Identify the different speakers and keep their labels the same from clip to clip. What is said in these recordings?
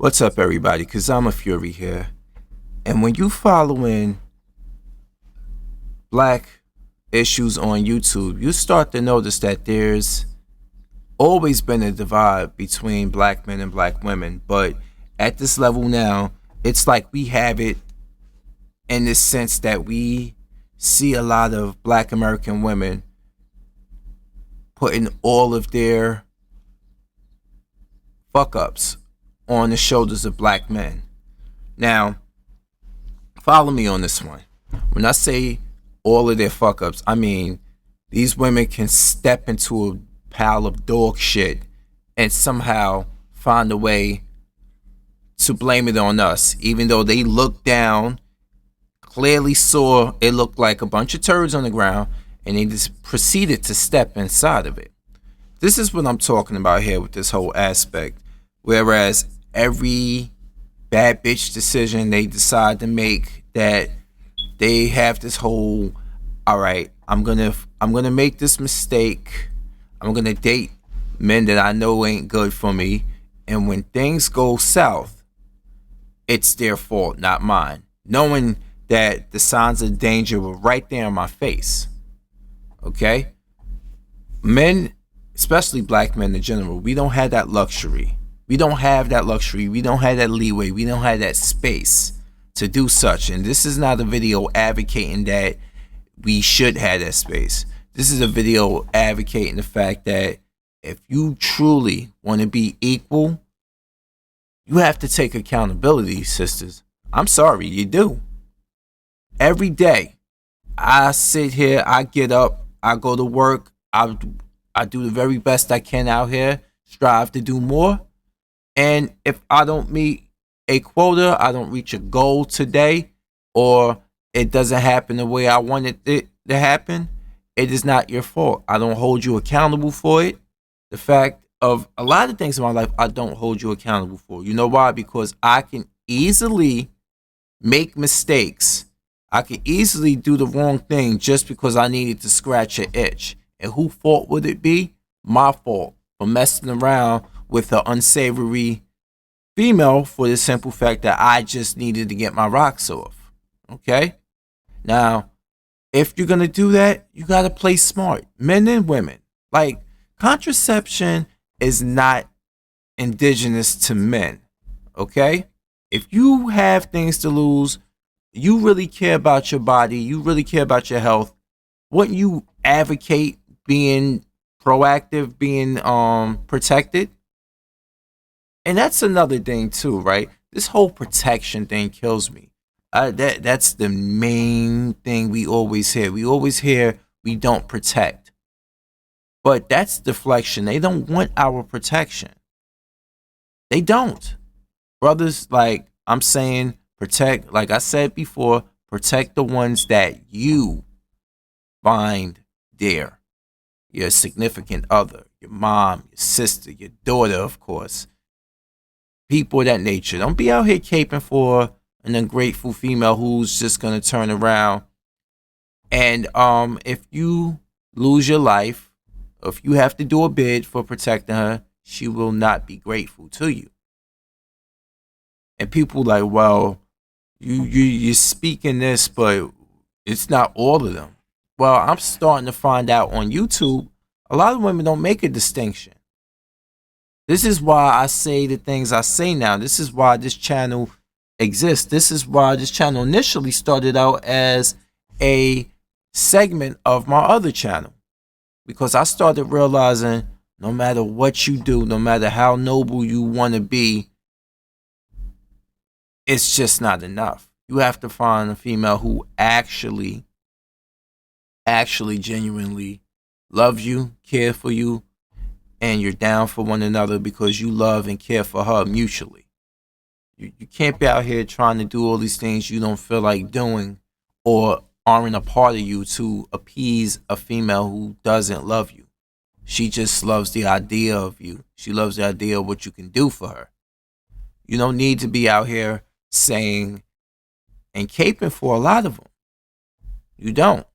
Speaker 1: What's up, everybody? Cause I'm a Fury here, and when you following black issues on YouTube, you start to notice that there's always been a divide between black men and black women. But at this level now, it's like we have it in the sense that we see a lot of black American women putting all of their fuck ups on the shoulders of black men. Now, follow me on this one. When I say all of their fuck ups, I mean these women can step into a pile of dog shit and somehow find a way to blame it on us, even though they looked down, clearly saw it looked like a bunch of turds on the ground, and they just proceeded to step inside of it. This is what I'm talking about here with this whole aspect. Whereas every bad bitch decision they decide to make, that they have this whole, all right, I'm gonna make this mistake. I'm gonna date men that I know ain't good for me, and when things go south, it's their fault, not mine. Knowing that the signs of danger were right there in my face. Okay? Men, especially black men in general, we don't have that luxury. We don't have that luxury. We don't have that leeway. We don't have that space to do such. And this is not a video advocating that we should have that space. This is a video advocating the fact that if you truly want to be equal, you have to take accountability, sisters. I'm sorry, you do. Every day, I sit here, I get up, I go to work, I do the very best I can out here, strive to do more. And if I don't meet a quota, I don't reach a goal today, or it doesn't happen the way I wanted it to happen, it is not your fault. I don't hold you accountable for it. The fact of a lot of things in my life, I don't hold you accountable for. You know why? Because I can easily make mistakes. I can easily do the wrong thing just because I needed to scratch an itch. And whose fault would it be? My fault for messing around with an unsavory female for the simple fact that I just needed to get my rocks off. Okay? Now, if you're going to do that, you got to play smart. Men and women. Like, contraception is not indigenous to men. Okay? If you have things to lose, you really care about your body, you really care about your health, wouldn't you advocate being proactive, being protected? And that's another thing too, right? This whole protection thing kills me. That's the main thing we always hear. We always hear we don't protect. But that's deflection. They don't want our protection. They don't. Brothers, like I'm saying, protect, like I said before, protect the ones that you find dear. Your significant other, your mom, your sister, your daughter, of course. People of that nature. Don't be out here caping for an ungrateful female who's just gonna turn around. And if you lose your life, if you have to do a bid for protecting her, she will not be grateful to you. And people like, well, you're speaking this, but it's not all of them. Well, I'm starting to find out on YouTube, a lot of women don't make a distinction. This is why I say the things I say now. This is why this channel exists. This is why this channel initially started out as a segment of my other channel. Because I started realizing no matter what you do, no matter how noble you want to be, it's just not enough. You have to find a female who actually genuinely loves you, care for you, and you're down for one another because you love and care for her mutually. You can't be out here trying to do all these things you don't feel like doing or aren't a part of you to appease a female who doesn't love you. She just loves the idea of you. She loves the idea of what you can do for her. You don't need to be out here saying and caping for a lot of them. You don't.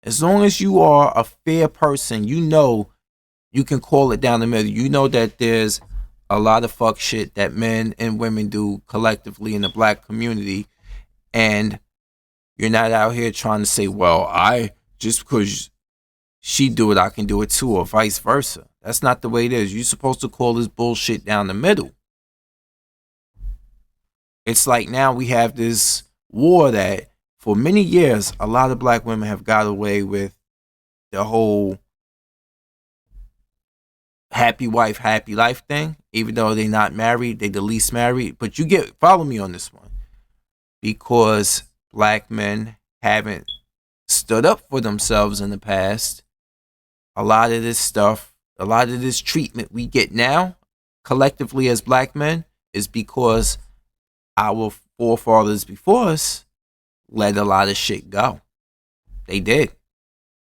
Speaker 1: As long as you are a fair person, you know you can call it down the middle. You know that there's a lot of fuck shit that men and women do collectively in the black community, and you're not out here trying to say, well, I just because she do it, I can do it too, or vice versa. That's not the way it is. You're supposed to call this bullshit down the middle. It's like now we have this war that for many years a lot of black women have got away with the whole happy wife, happy life thing. Even though they're not married, they the least married. But you get follow me on this one. Because black men haven't stood up for themselves in the past, a lot of this stuff, a lot of this treatment we get now, collectively as black men, is because our forefathers before us let a lot of shit go. They did.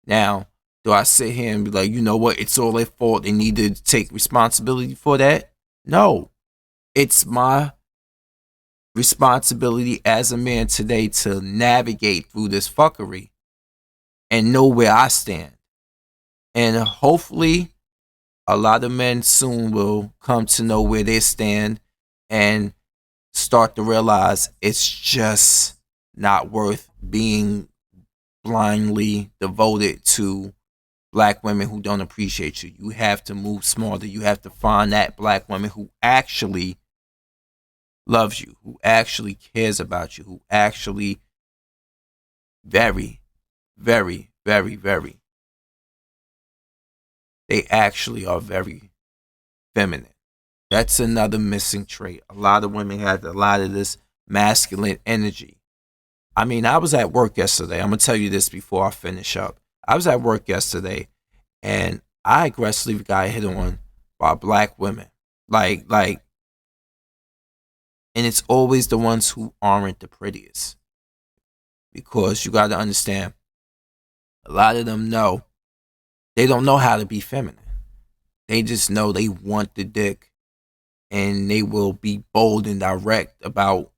Speaker 1: Now, do I sit here and be like, you know what, it's all their fault, they need to take responsibility for that? No. It's my responsibility as a man today to navigate through this fuckery and know where I stand. And hopefully, a lot of men soon will come to know where they stand and start to realize it's just not worth being blindly devoted to black women who don't appreciate you. You have to move smarter. You have to find that black woman who actually loves you, who actually cares about you, who actually very, very, very, very, they actually are very feminine. That's another missing trait. A lot of women have a lot of this masculine energy. I mean, I was at work yesterday. I'm going to tell you this before I finish up. I was at work yesterday and I aggressively got hit on by black women. Like, and it's always the ones who aren't the prettiest. Because you got to understand, a lot of them know, they don't know how to be feminine. They just know they want the dick, and they will be bold and direct about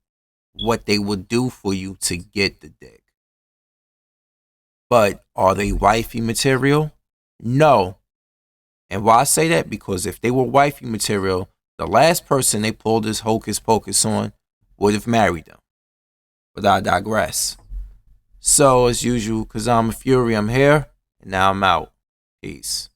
Speaker 1: what they would do for you to get the dick. But are they wifey material? No. And why I say that? Because if they were wifey material, the last person they pulled this hocus pocus on would have married them. But I digress. So, as usual, because I'm a fury, I'm here, and now I'm out. Peace.